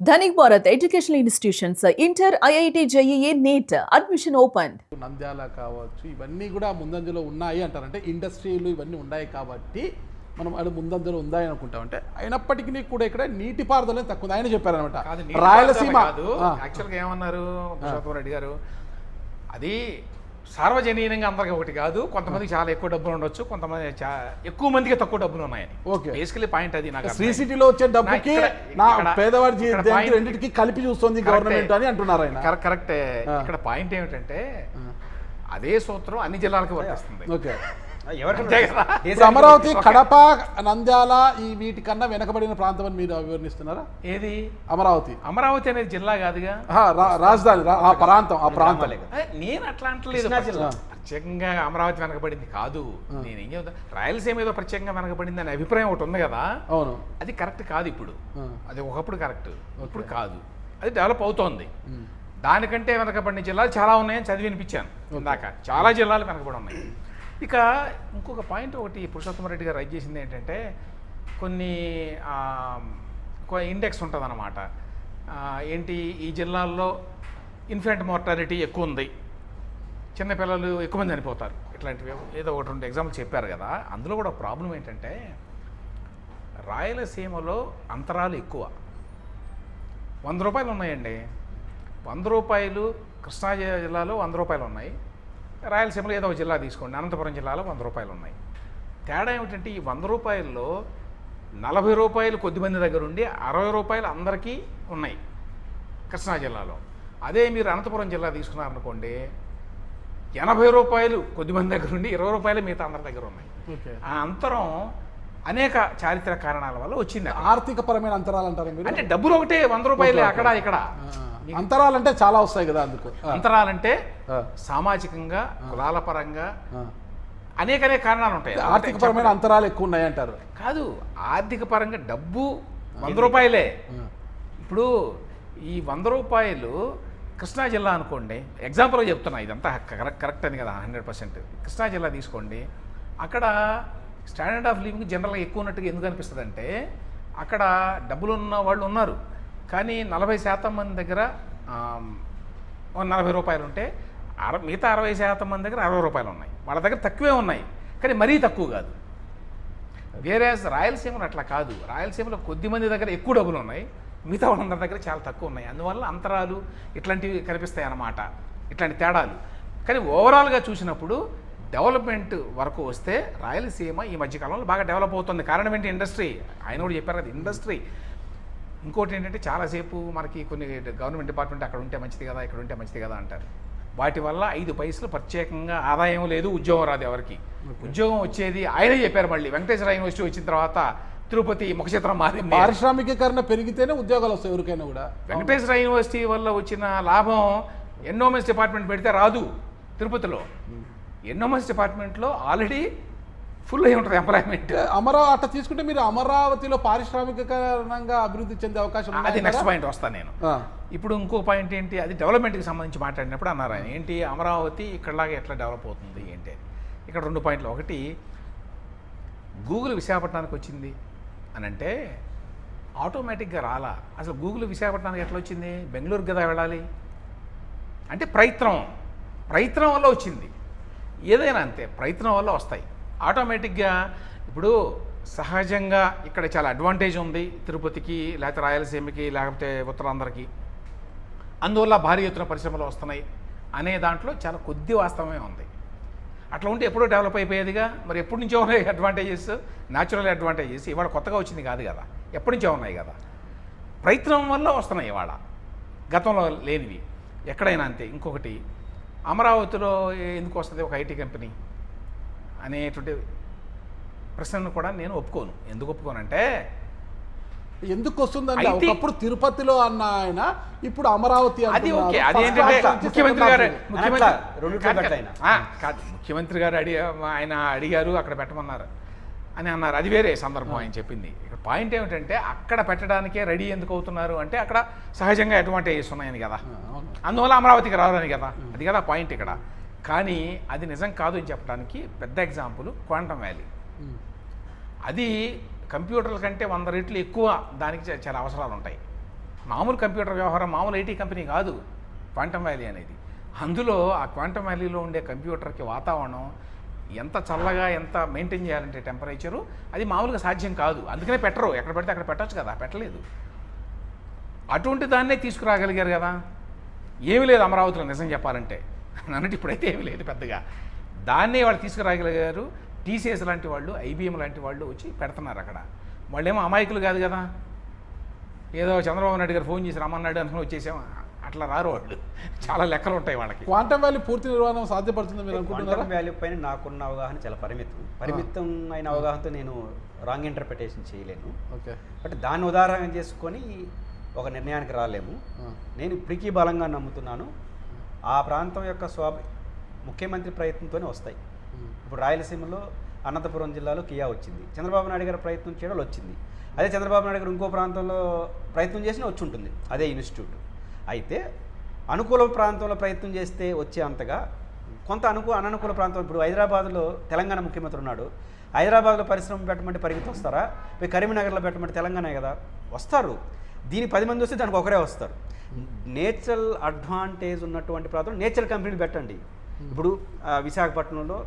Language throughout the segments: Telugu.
Dhanik Bharat educational institutions inter IIT JEE NEET admission open. Nandyal కావచ్చు ఇవన్నీ కూడా ముందంజలో ఉన్నాయి అంటారు. అంటే ఇండస్ట్రీలు ఇవన్నీ ఉన్నాయి కాబట్టి మనం అది ముందంజలో ఉందని అనుకుంటాం. అంటే అయినప్పటికీ కూడా ఇక్కడ నీటిపారుదల తక్కువ ఆయన చెప్పారనమాట. రాయలసీమ యాక్చువల్గా ఏమన్నారు రెడ్డి గారు, అది సార్వజనీయంగా అందరికి ఒకటి కాదు, కొంతమందికి చాలా ఎక్కువ డబ్బులు ఉండొచ్చు, కొంతమంది ఎక్కువ మందికి తక్కువ డబ్బులు ఉన్నాయని. బేసికలీ పాయింట్ అది. నాకు శ్రీ సిటీలో వచ్చే డబ్బుకి పేదవాడి రెండింటికి కలిపి చూస్తుంది గవర్నమెంట్ అని అంటున్నారు ఆయన. కరెక్టే. ఇక్కడ పాయింట్ ఏమిటంటే అదే సూత్రం అన్ని జిల్లాలకు వర్తిస్తుంది. అమరావతి, కడప, నంద్యాల ఈ వీటికన్నా వెనకబడిన ప్రాంతం అని మీరు వివరిస్తున్నారా? ఏది అమరావతి? అమరావతి అనేది జిల్లా కాదుగా, రాజధాని ఆ ప్రాంతం. నేను అట్లా అంటలేదు. ప్రత్యేకంగా అమరావతి వెనకబడింది కాదు. నేనేం చెప్తా, రాయలసీమ ఏదో ప్రత్యేకంగా వెనకబడింది అనే అభిప్రాయం ఒకటి ఉంది కదా. అవును, అది కరెక్ట్ కాదు. ఇప్పుడు అది ఒకప్పుడు కరెక్ట్, ఇప్పుడు కాదు. అది డెవలప్ అవుతోంది. దానికంటే వెనకబడిన జిల్లాలు చాలా ఉన్నాయని చదివి వినిపించాను ఇందాక. చాలా జిల్లాలు వెనకబడి ఉన్నాయి. ఇక ఇంకొక పాయింట్ ఒకటి పురుషోత్తమ రెడ్డి గారు రైజ్ చేసింది ఏంటంటే, కొన్ని ఇండెక్స్ ఉంటుంది అన్నమాట. ఏంటి, ఈ జిల్లాల్లో ఇన్ఫెంట్ మార్టాలిటీ ఎక్కువ ఉంది, చిన్నపిల్లలు ఎక్కువ మంది చనిపోతారు, ఇట్లాంటివి ఏదో ఒకటి రెండు ఎగ్జాంపుల్ చెప్పారు కదా. అందులో కూడా ప్రాబ్లం ఏంటంటే, రాయలసీమలో అంతరాలు ఎక్కువ. 100 రూపాయలు ఉన్నాయండి. 100 రూపాయలు కృష్ణా జిల్లాలో 100 రూపాయలు ఉన్నాయి. రాయలసీమలో ఏదో ఒక జిల్లా తీసుకోండి, అనంతపురం జిల్లాలో 100 రూపాయలు ఉన్నాయి. తేడా ఏమిటంటే, ఈ 100 రూపాయల్లో 40 రూపాయలు కొద్దిమంది దగ్గర ఉండి 60 రూపాయలు అందరికీ ఉన్నాయి కృష్ణా జిల్లాలో. అదే మీరు అనంతపురం జిల్లా తీసుకున్నారనుకోండి, 80 రూపాయలు కొద్దిమంది దగ్గర ఉండి 20 రూపాయలు మిగతా అందరి దగ్గర ఉన్నాయి. ఆ అంతరం అనేక చారిత్రక కారణాల వల్ల వచ్చింది. ఆర్థిక పరమైన అంతరాలు అంటారు మీరు? అంటే డబ్బులు ఒకటే 100 రూపాయలు అక్కడ ఇక్కడ. అంతరాలంటే చాలా వస్తాయి కదా. అందుకు అంతరాలంటే సామాజికంగా, కులాల పరంగా అనేక కారణాలు ఉంటాయి. ఆర్థిక పరమైన అంతరాలు ఎక్కువ ఉన్నాయి అంటారు. కాదు, ఆర్థిక పరంగా డబ్బు 100 రూపాయలే. ఇప్పుడు ఈ 100 రూపాయలు కృష్ణా జిల్లా అనుకోండి, ఎగ్జాంపుల్గా చెప్తున్నా, ఇదంతా కరెక్ట్ అని కదా 100%. కృష్ణా జిల్లా తీసుకోండి, అక్కడ స్టాండర్డ్ ఆఫ్ లివింగ్ జనరల్గా ఎక్కువ ఉన్నట్టుగా ఎందుకు అనిపిస్తుంది అంటే, అక్కడ డబ్బులు ఉన్న వాళ్ళు ఉన్నారు, కానీ 40% మంది దగ్గర 40 రూపాయలు ఉంటే మిగతా 60% మంది దగ్గర 60 రూపాయలు ఉన్నాయి. వాళ్ళ దగ్గర తక్కువే ఉన్నాయి, కానీ మరీ తక్కువ కాదు. వేరే రాయలసీమలో అట్లా కాదు. రాయలసీమలో కొద్ది మంది దగ్గర ఎక్కువ డబ్బులు ఉన్నాయి, మిగతా వాళ్ళందరి దగ్గర చాలా తక్కువ ఉన్నాయి. అందువల్ల అంతరాలు ఇట్లాంటివి కనిపిస్తాయి అన్నమాట, ఇట్లాంటి తేడాలు. కానీ ఓవరాల్గా చూసినప్పుడు డెవలప్మెంట్ వరకు వస్తే రాయలసీమ ఈ మధ్యకాలంలో బాగా డెవలప్ అవుతుంది. కారణం ఏంటి? ఇండస్ట్రీ. ఆయన కూడా చెప్పారు కదా, ఇండస్ట్రీ. ఇంకోటి ఏంటంటే, చాలాసేపు మనకి కొన్ని గవర్నమెంట్ డిపార్ట్మెంట్ అక్కడ ఉంటే మంచిది కదా, ఇక్కడ ఉంటే మంచిది కదా అంటారు. వాటి వల్ల 5 పైసలు ప్రత్యేకంగా ఆదాయం లేదు, ఉద్యోగం రాదు ఎవరికి. ఉద్యోగం వచ్చేది ఆయనే చెప్పారు. మళ్ళీ వెంకటేశ్వర యూనివర్సిటీ వచ్చిన తర్వాత తిరుపతి ముఖచిత్రం మారింది. పారిశ్రామికీకరణ పెరిగితేనే ఉద్యోగాలు వస్తాయి ఎవరికైనా కూడా. వెంకటేశ్వర యూనివర్సిటీ వల్ల వచ్చిన లాభం ఎన్నోమెన్స్ డిపార్ట్మెంట్ పెడితే రాదు. తిరుపతిలో ఎన్నోమెన్స్ డిపార్ట్మెంట్లో ఆల్రెడీ ఫుల్ అయి ఉంటుంది ఎంప్లాయ్మెంట్. అట్లా తీసుకుంటే మీరు అమరావతిలో పారిశ్రామికీకరణంగా అభివృద్ధి చెందే అవకాశం ఉంది. అది నెక్స్ట్ పాయింట్ వస్తాను నేను. ఇప్పుడు ఇంకో పాయింట్ ఏంటి, అది డెవలప్మెంట్కి సంబంధించి మాట్లాడినప్పుడు అన్నారు ఆయన, ఏంటి అమరావతి ఇక్కడలాగా ఎట్లా డెవలప్ అవుతుంది ఏంటి. ఇక్కడ 2 పాయింట్లు. ఒకటి, గూగుల్ విశాఖపట్నానికి వచ్చింది అని అంటే ఆటోమేటిక్గా రాలా. అసలు గూగుల్ విశాఖపట్నానికి ఎట్లా వచ్చింది? బెంగళూరుకి కదా వెళ్ళాలి. అంటే ప్రయత్నం వల్ల వచ్చింది. ఏదైనా అంతే, ప్రయత్నం వల్ల వస్తాయి ఆటోమేటిక్గా. ఇప్పుడు సహజంగా ఇక్కడ చాలా అడ్వాంటేజ్ ఉంది తిరుపతికి, లేకపోతే రాయలసీమకి, లేకపోతే ఉత్తరాంధ్రకి. అందువల్ల భారీ ఎత్తున పరిశ్రమలు వస్తున్నాయి అనే దాంట్లో చాలా కొద్ది వాస్తవమే ఉంది. అట్లా ఉంటే ఎప్పుడో డెవలప్ అయిపోయేదిగా. మరి ఎప్పటి నుంచో ఉన్నాయి అడ్వాంటేజెస్, న్యాచురల్ అడ్వాంటేజెస్. ఇవాళ కొత్తగా వచ్చింది కాదు కదా, ఎప్పటి నుంచో ఉన్నాయి కదా. ప్రయత్నం వల్ల వస్తున్నాయి ఇవాళ, గతంలో లేనివి. ఎక్కడైనా అంతే. ఇంకొకటి, అమరావతిలో ఎందుకు వస్తుంది ఒక ఐటీ కంపెనీ అనేటువంటి ప్రశ్నను కూడా నేను ఒప్పుకోను. ఎందుకు ఒప్పుకోనంటే, ఎందుకు వస్తుందండి? ఒకప్పుడు తిరుపతిలో అన్న ఆయన ఇప్పుడు అమరావతి. అది ఓకే. అదేంటంటే ముఖ్యమంత్రి గారు ఆయన అడిగారు, అక్కడ పెట్టమన్నారు అని అన్నారు. అది వేరే సందర్భం ఆయన చెప్పింది. ఇక్కడ పాయింట్ ఏమిటంటే, అక్కడ పెట్టడానికే రెడీ ఎందుకు అవుతున్నారు అంటే, అక్కడ సహజంగా అడ్వాంటేజెస్ ఉన్నాయని కదా, అందువల్ల అమరావతికి రావాలని కదా. అది కదా పాయింట్ ఇక్కడ. కానీ అది నిజం కాదు అని చెప్పడానికి పెద్ద ఎగ్జాంపుల్ క్వాంటమ్ వ్యాలీ. అది కంప్యూటర్ల కంటే 100 రెట్లు ఎక్కువ దానికి చాలా అవసరాలు ఉంటాయి. మామూలు కంప్యూటర్ వ్యవహారం, మామూలు ఐటీ కంపెనీ కాదు క్వాంటమ్ వ్యాలీ అనేది. అందులో ఆ క్వాంటమ్ వ్యాలీలో ఉండే కంప్యూటర్కి వాతావరణం ఎంత చల్లగా, ఎంత మెయింటైన్ చేయాలంటే టెంపరేచరు, అది మామూలుగా సాధ్యం కాదు. అందుకనే పెట్టరు, ఎక్కడ పెడితే అక్కడ పెట్టచ్చు కదా, పెట్టలేదు. అటువంటి దాన్నే తీసుకురాగలిగారు కదా. ఏమీ లేదు అమరావతిలో నిజం చెప్పాలంటే, అన్నట్టు ఇప్పుడైతే ఏమీ లేదు పెద్దగా. దాన్నే వాళ్ళు తీసుకురాగలిగారు. టీసీఎస్ లాంటి వాళ్ళు, ఐబీఎం లాంటి వాళ్ళు వచ్చి పెడుతున్నారు అక్కడ. వాళ్ళేమో అమాయకులు కాదు కదా, ఏదో చంద్రబాబు నాయుడు గారు ఫోన్ చేసి రమ్మన్నాడు అనుకుని వచ్చేసాం, అట్లా రారు వాళ్ళు. చాలా లెక్కలు ఉంటాయి వాళ్ళకి. క్వాంటమ్ వ్యాలీ పూర్తి నిర్వహణ సాధ్యపడుతుంది మీరు అనుకుంటున్నారా? క్వాంటమ్ వ్యాల్యూ పైన నాకున్న అవగాహన చాలా పరిమితం అయిన అవగాహనతో నేను రాంగ్ ఇంటర్ప్రిటేషన్ చేయలేను. ఓకే, బట్ దాన్ని ఉదాహరణ చేసుకొని ఒక నిర్ణయానికి రాలేము. నేను ఇప్పటికీ బలంగా నమ్ముతున్నాను ఆ ప్రాంతం యొక్క ముఖ్యమంత్రి ప్రయత్నంతోనే వస్తాయి. ఇప్పుడు రాయలసీమలో అనంతపురం జిల్లాలో కియా వచ్చింది, చంద్రబాబు నాయుడు గారు ప్రయత్నం చేయడం వచ్చింది. అదే చంద్రబాబు నాయుడు గారు ఇంకో ప్రాంతంలో ప్రయత్నం చేసినా వచ్చి ఉంటుంది అదే ఇన్స్టిట్యూట్. అయితే అనుకూల ప్రాంతంలో ప్రయత్నం చేస్తే వచ్చే అంతగా కొంత అననుకూల ప్రాంతం, ఇప్పుడు హైదరాబాద్లో తెలంగాణ ముఖ్యమంత్రి ఉన్నాడు, హైదరాబాద్లో పరిశ్రమ పెట్టమంటే పరిగెత్తి వస్తారా? పోయి కరీంనగర్లో పెట్టమంటే తెలంగాణ కదా వస్తారు. దీని 10 మంది వస్తే దానికి ఒకరే వస్తారు. నేచురల్ అడ్వాంటేజ్ ఉన్నటువంటి ప్రాంతంలో నేచురల్ కంపెనీలు పెట్టండి. ఇప్పుడు విశాఖపట్నంలో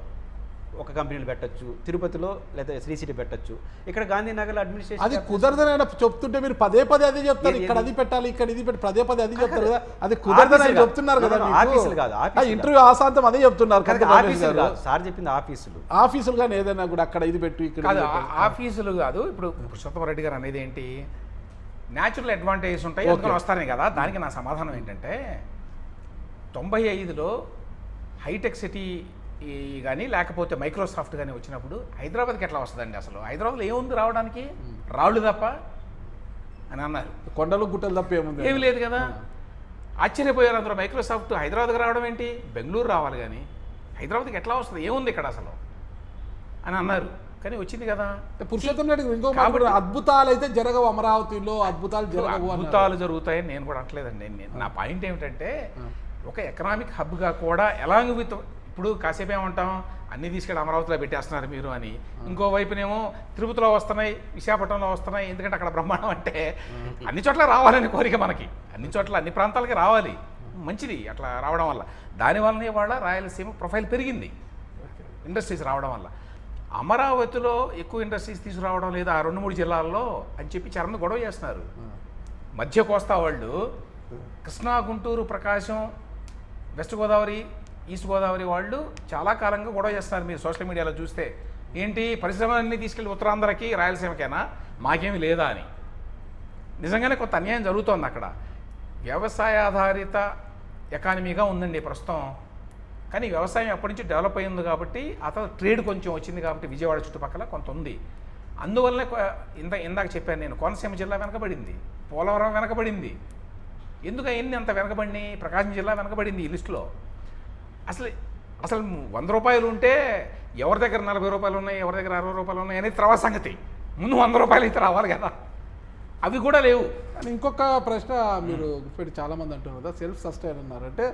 ఒక కంపెనీలు పెట్టచ్చు, తిరుపతిలో లేదా శ్రీ సిటీ పెట్టచ్చు, ఇక్కడ గాంధీనగర్లో అడ్మినిస్ట్రేషన్. అది కుదరదని చెప్తుంటే మీరు పదే అదే చెప్తారు, ఇక్కడ అది పెట్టాలి, ఇక్కడ ఇది పెట్టి పదే అది చెప్తారు కదా. అది కుదరదని చెప్తున్నారు కదా. ఆఫీసులు కాదు, ఇంటర్వ్యూ ఆశాంతం అదే చెప్తున్నారు. సార్ చెప్పింది ఆఫీసులు కానీ ఏదైనా కూడా అక్కడ ఇది పెట్టు, ఇక్కడ ఆఫీసులు కాదు. ఇప్పుడు పురుషోత్తమరెడ్డి గారు అనేది ఏంటి, న్యాచురల్ అడ్వాంటేజెస్ ఉంటాయి అందుకని వస్తారని కదా. దానికి నా సమాధానం ఏంటంటే 95లో హైటెక్ సిటీ కానీ లేకపోతే మైక్రోసాఫ్ట్ కానీ వచ్చినప్పుడు హైదరాబాద్కి ఎట్లా వస్తుందండి? అసలు హైదరాబాద్లో ఏముంది రావడానికి? రాళ్ళు తప్ప అని అన్నారు. కొండలు గుట్టలు తప్ప ఏముంది? ఏమి లేదు కదా. ఆశ్చర్యపోయారు అందరూ. మైక్రోసాఫ్ట్ హైదరాబాద్కి రావడం ఏంటి, బెంగళూరు రావాలి కానీ హైదరాబాద్కి ఎట్లా వస్తుంది, ఏముంది ఇక్కడ అసలు అని అన్నారు. కానీ వచ్చింది కదా. పురుషోత్తం రెడ్డి ఇంకో అద్భుతాలు అయితే జరగవు అమరావతిలో, అద్భుతాలు జరుగుతాయని నేను కూడా అనట్లేదండి. నా పాయింట్ ఏమిటంటే ఒక ఎకనామిక్ హబ్గా కూడా ఎలాంగ్ విత్, ఇప్పుడు కాసేపు ఏమంటాం అన్నీ తీసుకెళ్ళి అమరావతిలో పెట్టేస్తున్నారు మీరు అని, ఇంకోవైపునేమో తిరుపతిలో వస్తున్నాయి, విశాఖపట్నంలో వస్తున్నాయి, ఎందుకంటే అక్కడ బ్రహ్మాండం అంటే అన్ని చోట్ల రావాలని కోరిక మనకి, అన్ని చోట్ల అన్ని ప్రాంతాలకి రావాలి, మంచిది అట్లా రావడం వల్ల. దానివల్లనే వాళ్ళ రాయలసీమ ప్రొఫైల్ పెరిగింది ఇండస్ట్రీస్ రావడం వల్ల. అమరావతిలో ఎక్కువ ఇండస్ట్రీస్ తీసుకురావడం లేదా ఆ 2-3 జిల్లాల్లో అని చెప్పి చాలా గొడవ చేస్తున్నారు. మధ్య కోస్తా వాళ్ళు కృష్ణా, గుంటూరు, ప్రకాశం, వెస్ట్ గోదావరి, ఈస్ట్ గోదావరి వాళ్ళు చాలా కాలంగా గొడవ చేస్తున్నారు. మీరు సోషల్ మీడియాలో చూస్తే ఏంటి పరిశ్రమలన్నీ తీసుకెళ్ళి ఉత్తరాంధ్రకి, రాయలసీమకైనా మాకేమీ లేదా అని. నిజంగానే కొంత అన్యాయం జరుగుతోంది అక్కడ. వ్యవసాయ ఆధారిత ఎకానమీగా ఉందండి ప్రస్తుతం. కానీ వ్యవసాయం ఎప్పటి నుంచి డెవలప్ అయింది కాబట్టి, ఆ తర్వాత ట్రేడ్ కొంచెం వచ్చింది కాబట్టి విజయవాడ చుట్టుపక్కల కొంత ఉంది. అందువల్లనే ఇందాక చెప్పాను నేను, కోనసీమ జిల్లా వెనకబడింది, పోలవరం వెనకబడింది. ఎందుకు అవన్నీ అంత వెనకబడి? ప్రకాశం జిల్లా వెనకబడింది ఈ లిస్టులో. అసలు 100 రూపాయలు ఉంటే ఎవరి దగ్గర 40 రూపాయలు ఉన్నాయి, ఎవరి దగ్గర 60 రూపాయలు ఉన్నాయి అనేది తర్వాత సంగతి. ముందు 100 రూపాయలు అయితే రావాలి కదా, అవి కూడా లేవు. ఇంకొక ప్రశ్న మీరు గుర్తుపెట్టి చాలామంది అంటున్నారు కదా, సెల్ఫ్ సస్టైన్ అన్నారు. అంటే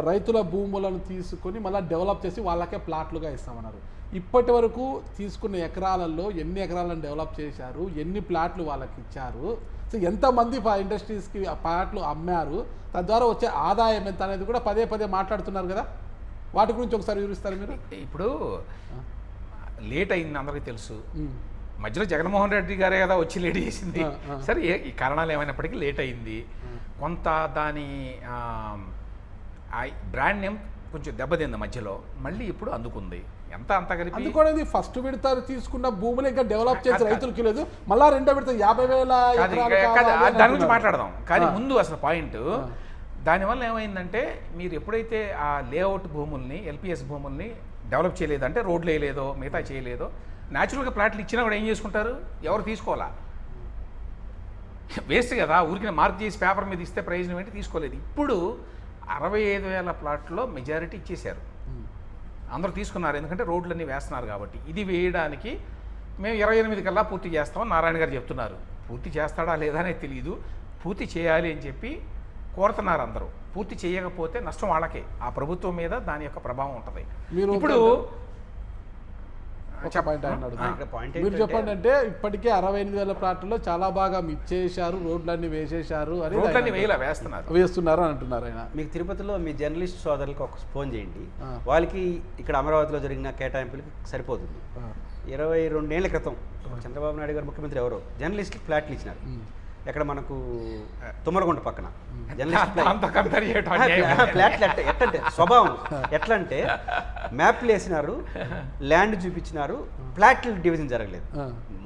రైతుల భూములను తీసుకొని మళ్ళీ డెవలప్ చేసి వాళ్ళకే ప్లాట్లుగా ఇస్తామన్నారు. ఇప్పటి వరకు తీసుకున్న ఎకరాలలో ఎన్ని ఎకరాలను డెవలప్ చేశారు, ఎన్ని ప్లాట్లు వాళ్ళకి ఇచ్చారు, సో ఎంతమంది ఇండస్ట్రీస్కి ప్లాట్లు అమ్మారు, తద్వారా వచ్చే ఆదాయం ఎంత అనేది కూడా పదే మాట్లాడుతున్నారు కదా. వాటి గురించి ఒకసారి వివరిస్తారు మీరు. ఇప్పుడు లేట్ అయింది అందరికీ తెలుసు. మధ్యలో జగన్మోహన్ రెడ్డి గారే కదా వచ్చి లేట్ చేసింది. సరే ఈ కారణాలు ఏమైనప్పటికీ లేట్ అయింది. కొంత దాని బ్రాండ్ నేమ్ కొంచెం దెబ్బతింది మధ్యలో, మళ్ళీ ఇప్పుడు అందుకుంది. ఎంత అంత కలిపి అందుకోలేదు. ఫస్ట్ విడత తీసుకున్న భూములు ఇంకా డెవలప్ చేసి రైతులకి లేదు, మళ్ళీ రెండో విడత 50,000 దాని గురించి మాట్లాడదాం. కానీ ముందు అసలు పాయింట్, దానివల్ల ఏమైందంటే మీరు ఎప్పుడైతే ఆ లేఅవుట్ భూముల్ని, ఎల్పిఎస్ భూముల్ని డెవలప్ చేయలేదంటే, రోడ్లు వేయలేదో, మిగతా చేయలేదో, న్యాచురల్గా ప్లాట్లు ఇచ్చినా కూడా ఏం చేసుకుంటారు, ఎవరు తీసుకోవాలా, వేస్ట్ కదా. ఊరికి మార్క్ చేసి పేపర్ మీద ఇస్తే ప్రయోజనం ఏంటి, తీసుకోలేదు. ఇప్పుడు 65,000 ప్లాట్లో మెజారిటీ ఇచ్చేశారు, అందరూ తీసుకున్నారు. ఎందుకంటే రోడ్లన్నీ వేస్తున్నారు కాబట్టి. ఇది వేయడానికి మేము 28 కల్లా పూర్తి చేస్తామని నారాయణ గారు చెప్తున్నారు. పూర్తి చేస్తాడా లేదా అనేది తెలియదు. పూర్తి చేయాలి అని చెప్పి కోరుతున్నారు అందరూ. పూర్తి చేయకపోతే నష్టం వాళ్ళకే, ఆ ప్రభుత్వం మీద దాని యొక్క ప్రభావం ఉంటుంది. ఇప్పుడు ఒక పాయింట్ ఆయన అడుగుతాను. ఇక్కడ పాయింట్ మీరు ఏంటంటే చెప్పండి అంటే ఇప్పటికే 68,000 ప్లాట్లలో చాలా బాగా ఇచ్చేశారు, రోడ్లన్నీ వేసేశారు అని రోడ్లన్నీ వేస్తున్నారు వేస్తున్నారు అని అంటున్నారు ఆయన. మీకు తిరుపతిలో మీ జర్నలిస్ట్ సోదరులకు ఒక ఫోన్ చేయండి, ఆ. వాళ్ళకి ఇక్కడ అమరావతిలో జరిగిన కేటాయింపులకి సరిపోతుంది. 22 ఏళ్ల క్రితం చంద్రబాబు నాయుడు గారు ముఖ్యమంత్రి ఎవరో జర్నలిస్ట్కి ఫ్లాట్లు ఇచ్చినారు. ఎక్కడ మనకు తుమ్మలగుంట పక్కన జర్నలిస్ట్ ఫ్లాట్లు ఎట్లంటే స్వభావం ఎట్లా అంటే మ్యాప్లు వేసినారు, ల్యాండ్ చూపించినారు, ఫ్లాట్లు డివిజన్ జరగలేదు,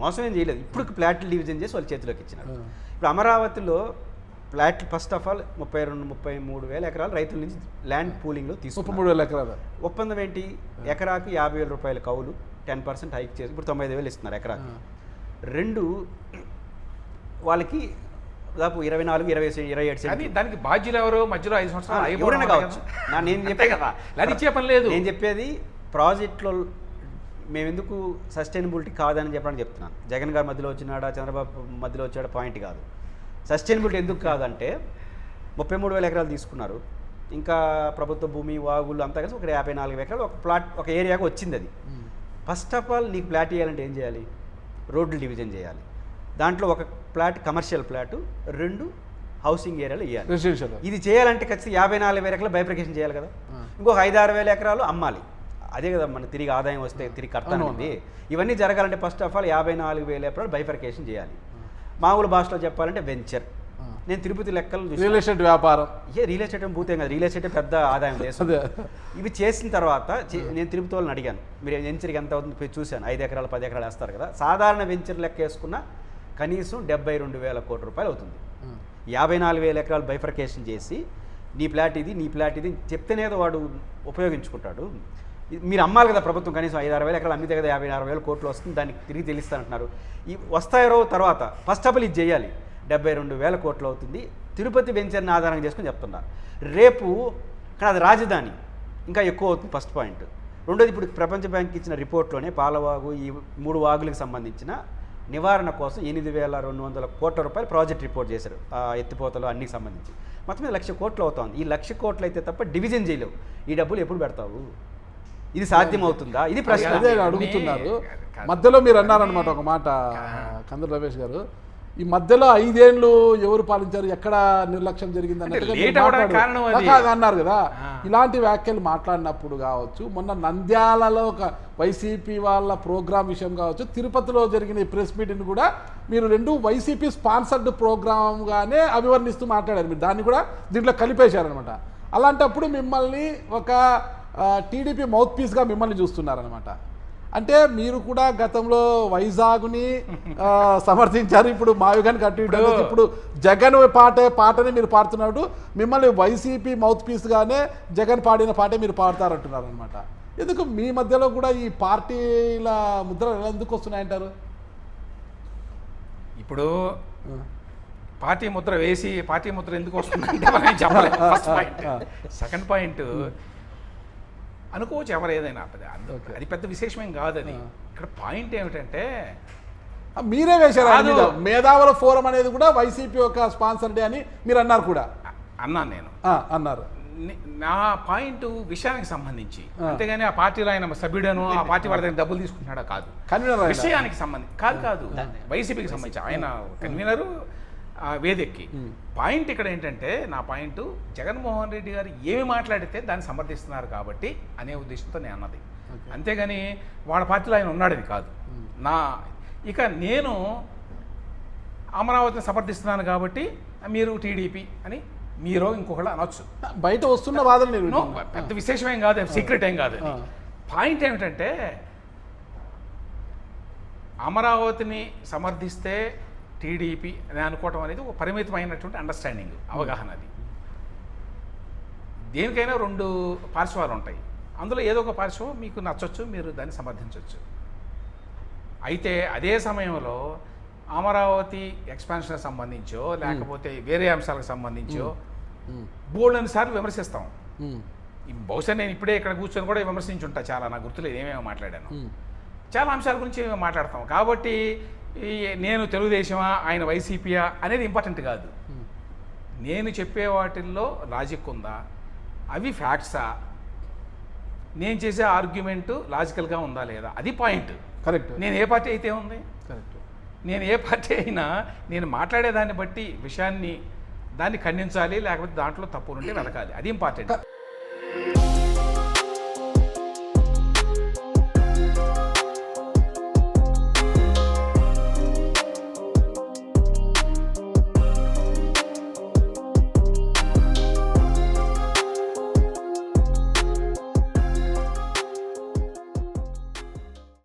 మోసం ఏం చేయలేదు. ఇప్పుడు ఫ్లాట్లు డివిజన్ చేసి వాళ్ళ చేతిలోకి ఇచ్చినారు. ఇప్పుడు అమరావతిలో ఫ్లాట్లు ఫస్ట్ ఆఫ్ ఆల్ 33,000 ఎకరాలు రైతుల నుంచి ల్యాండ్ పూలింగ్లో తీసుకున్నారు. 33,000 ఎకరాలు ఒప్పందం ఏంటి? ఎకరాకు 50,000 రూపాయల కౌలు, 10% హైక్ చేసి ఇప్పుడు 95,000 ఇస్తున్నారు ఎకరాకి. రెండు వాళ్ళకి దాదాపు 24-27 కానీ దానికి బాధ్యులు ఎవరు? మధ్యలో 5 సంవత్సరాలు ఎవరైనా కావచ్చు. నేను చెప్పే కదా, అది ఇచ్చే పని లేదు. నేను చెప్పేది ప్రాజెక్టులో మేము ఎందుకు సస్టైనబిలిటీ కాదని చెప్పడానికి చెప్తున్నాను. జగన్ గారు మధ్యలో వచ్చినాడా, చంద్రబాబు మధ్యలో వచ్చాడా పాయింట్ కాదు. సస్టైనబిలిటీ ఎందుకు కాదంటే 33,000 ఎకరాలు తీసుకున్నారు, ఇంకా ప్రభుత్వ భూమి, వాగులు అంతా కలిసి ఒక 54 ఎకరాలు ఒక ప్లాట్ ఒక ఏరియాగా వచ్చింది. అది ఫస్ట్ ఆఫ్ ఆల్ నీకు ప్లాట్ చేయాలంటే ఏం చేయాలి? రోడ్లు డివిజన్ చేయాలి. దాంట్లో ఒక ప్లాట్ కమర్షియల్ ప్లాట్, 2 హౌసింగ్ ఏరియాలు ఇవ్వాలి. రెసిడెన్షియల్ ఇది చేయాలంటే ఖచ్చితంగా 54,000 ఎకరాలు బైఫర్కేషన్ చేయాలి కదా. ఇంకొక 5-6,000 ఎకరాలు అమ్మాలి. అదే కదా మన తిరిగి ఆదాయం వస్తే తిరిగి కడతానండి. ఇవన్నీ జరగాలంటే ఫస్ట్ ఆఫ్ ఆల్ 54,000 ఎకరాలు బైఫర్కేషన్ చేయాలి. మామూలు భాషలో చెప్పాలంటే వెంచర్. నేను తిరుపతి లెక్కలు రియల్ ఎస్టేట్ వ్యాపారం, రియల్ ఎస్టేట్ భూతే కదా, రియల్ ఎస్టేట్ పెద్ద ఆదాయం దేశం. ఇవి చేసిన తర్వాత నేను తిరుపతి వాళ్ళని అడిగాను, మీరు వెంచర్కి ఎంత అవుతుంది చూశాను. 5 ఎకరాలు 10 ఎకరాలు వేస్తారు కదా. సాధారణ వెంచర్ లెక్క వేసుకున్న కనీసం 72,000 కోట్ల రూపాయలు అవుతుంది. 54,000 ఎకరాలు బైఫర్కేషన్ చేసి నీ ప్లాట్ ఇది చెప్తేనే వాడు ఉపయోగించుకుంటాడు. మీరు అమ్మాలి కదా ప్రభుత్వం, కనీసం 5-6,000 ఎకరాలు అమ్మితే కదా 56,000 కోట్లు వస్తుంది, దానికి తిరిగి తెలుస్తానంటున్నారు. ఈ వస్తాయో తర్వాత ఫస్ట్ ఆఫ్ ఆల్ ఇది చేయాలి. 72,000 కోట్లు అవుతుంది. తిరుపతి వెంచర్ని ఆధారంగా చేసుకుని చెప్తున్నారు. రేపు కానీ అది రాజధాని ఇంకా ఎక్కువ అవుతుంది, ఫస్ట్ పాయింట్. రెండోది, ఇప్పుడు ప్రపంచ బ్యాంక్ ఇచ్చిన రిపోర్ట్లోనే పాలవాగు, ఈ 3 వాగులకు సంబంధించిన నివారణ కోసం 8,200 కోట్ల రూపాయలు ప్రాజెక్ట్ రిపోర్ట్ చేశారు. ఎత్తిపోతలు అన్నికి సంబంధించి మొత్తం 1,00,000 కోట్లు అవుతుంది. ఈ 1,00,000 కోట్లు అయితే తప్ప డివిజన్ చేయలేవు. ఈ డబ్బులు ఎప్పుడు పెడతావు? ఇది సాధ్యమవుతుందా? ఇది ప్రశ్న. అదే అడుగుతున్నారు. మధ్యలో మీరు అన్నారనమాట ఒక మాట కందుల రమేష్ గారు, ఈ మధ్యలో 5 ఏళ్ళు ఎవరు పాలించారు, ఎక్కడ నిర్లక్ష్యం జరిగింది అన్నారు కదా. ఇలాంటి వ్యాఖ్యలు మాట్లాడినప్పుడు కావచ్చు, మొన్న నంద్యాలలో ఒక వైసీపీ వాళ్ళ ప్రోగ్రామ్ విషయం కావచ్చు, తిరుపతిలో జరిగిన ఈ ప్రెస్ మీటింగ్ కూడా మీరు 2 వైసీపీ స్పాన్సర్డ్ ప్రోగ్రామ్గానే అభివర్ణిస్తూ మాట్లాడారు. మీరు దాన్ని కూడా దీంట్లో కలిపేశారనమాట. అలాంటప్పుడు మిమ్మల్ని ఒక టీడీపీ మౌత్ పీస్గా మిమ్మల్ని చూస్తున్నారనమాట. అంటే మీరు కూడా గతంలో వైజాగ్ని సమర్థించారు, ఇప్పుడు మావిగాని కట్టి ఇప్పుడు జగన్ పాటని మీరు పాడుతున్నాడు. మిమ్మల్ని వైసీపీ మౌత్ పీస్గానే జగన్ పాడిన పాటే మీరు పాడతారంటున్నారు అనమాట. ఎందుకు మీ మధ్యలో కూడా ఈ పార్టీల ముద్రలు ఎందుకు వస్తున్నాయంటారు? ఇప్పుడు పార్టీ ముద్ర వేసి పార్టీ ముద్ర ఎందుకు వస్తుందంటే మనం చెప్పలేదు. First point. సెకండ్ పాయింట్, అనుకోవచ్చు ఎవరు ఏదైనా, అది పెద్ద విశేషమేం కాదు. అది ఇక్కడ పాయింట్ ఏమిటంటే మీరే వేశారు. మేధావుల ఫోరం అనేది కూడా వైసీపీ యొక్క స్పాన్సర్ డే అని మీరు అన్నారు కూడా. అన్నాను నేను, అన్నారు. నా పాయింట్ విషయానికి సంబంధించి, అంతేగాని ఆ పార్టీలో ఆయన సభ్యుడను ఆ పార్టీ వాళ్ళ దగ్గర డబ్బులు తీసుకుంటున్నాడా కాదు, విషయానికి సంబంధించి కాదు వైసీపీకి సంబంధించి ఆయన కన్వీనరు వేదెక్కి. పాయింట్ ఇక్కడ ఏంటంటే, నా పాయింట్ జగన్మోహన్ రెడ్డి గారు ఏమి మాట్లాడితే దాన్ని సమర్థిస్తున్నారు కాబట్టి అనే ఉద్దేశంతో నేను అన్నది, అంతేగాని వాళ్ళ పార్టీలో ఆయన ఉన్నాడని కాదు. ఇక నేను అమరావతిని సమర్థిస్తున్నాను కాబట్టి మీరు టీడీపీ అని మీరు ఇంకొకళ్ళు అనొచ్చు. బయట వస్తున్న వాదన పెద్ద విశేషమేం కాదు, సీక్రెట్ ఏం కాదు. పాయింట్ ఏమిటంటే, అమరావతిని సమర్థిస్తే టీడీపీ అని అనుకోవటం అనేది ఒక పరిమితమైనటువంటి అండర్స్టాండింగ్, అవగాహన. అది దేనికైనా 2 పార్శ్వాలు ఉంటాయి. అందులో ఏదో ఒక పార్శ్వం మీకు నచ్చొచ్చు, మీరు దాన్ని సమర్థించవచ్చు. అయితే అదే సమయంలో అమరావతి ఎక్స్పాన్షన్కి సంబంధించో లేకపోతే వేరే అంశాలకు సంబంధించో బోల్డెన్ని సార్లు విమర్శిస్తాం. బహుశా నేను ఇప్పుడే ఇక్కడ కూర్చొని కూడా విమర్శించి ఉంటా, చాలా నాకు గుర్తులేదు ఏమేమో మాట్లాడాను. చాలా అంశాల గురించి మాట్లాడతాం. కాబట్టి నేను తెలుగుదేశమా ఆయన వైసీపీయా అనేది ఇంపార్టెంట్ కాదు. నేను చెప్పే వాటిల్లో లాజిక్ ఉందా, అవి ఫ్యాక్ట్సా, నేను చేసే ఆర్గ్యుమెంటు లాజికల్గా ఉందా లేదా, అది పాయింట్. కరెక్ట్ నేను ఏ పార్టీ అయితే ఉంది, కరెక్ట్ నేను ఏ పార్టీ అయినా నేను మాట్లాడేదాన్ని బట్టి విషయాన్ని దాన్ని ఖండించాలి, లేకపోతే దాంట్లో తప్పులుంటే వెతకాలి, అది ఇంపార్టెంట్.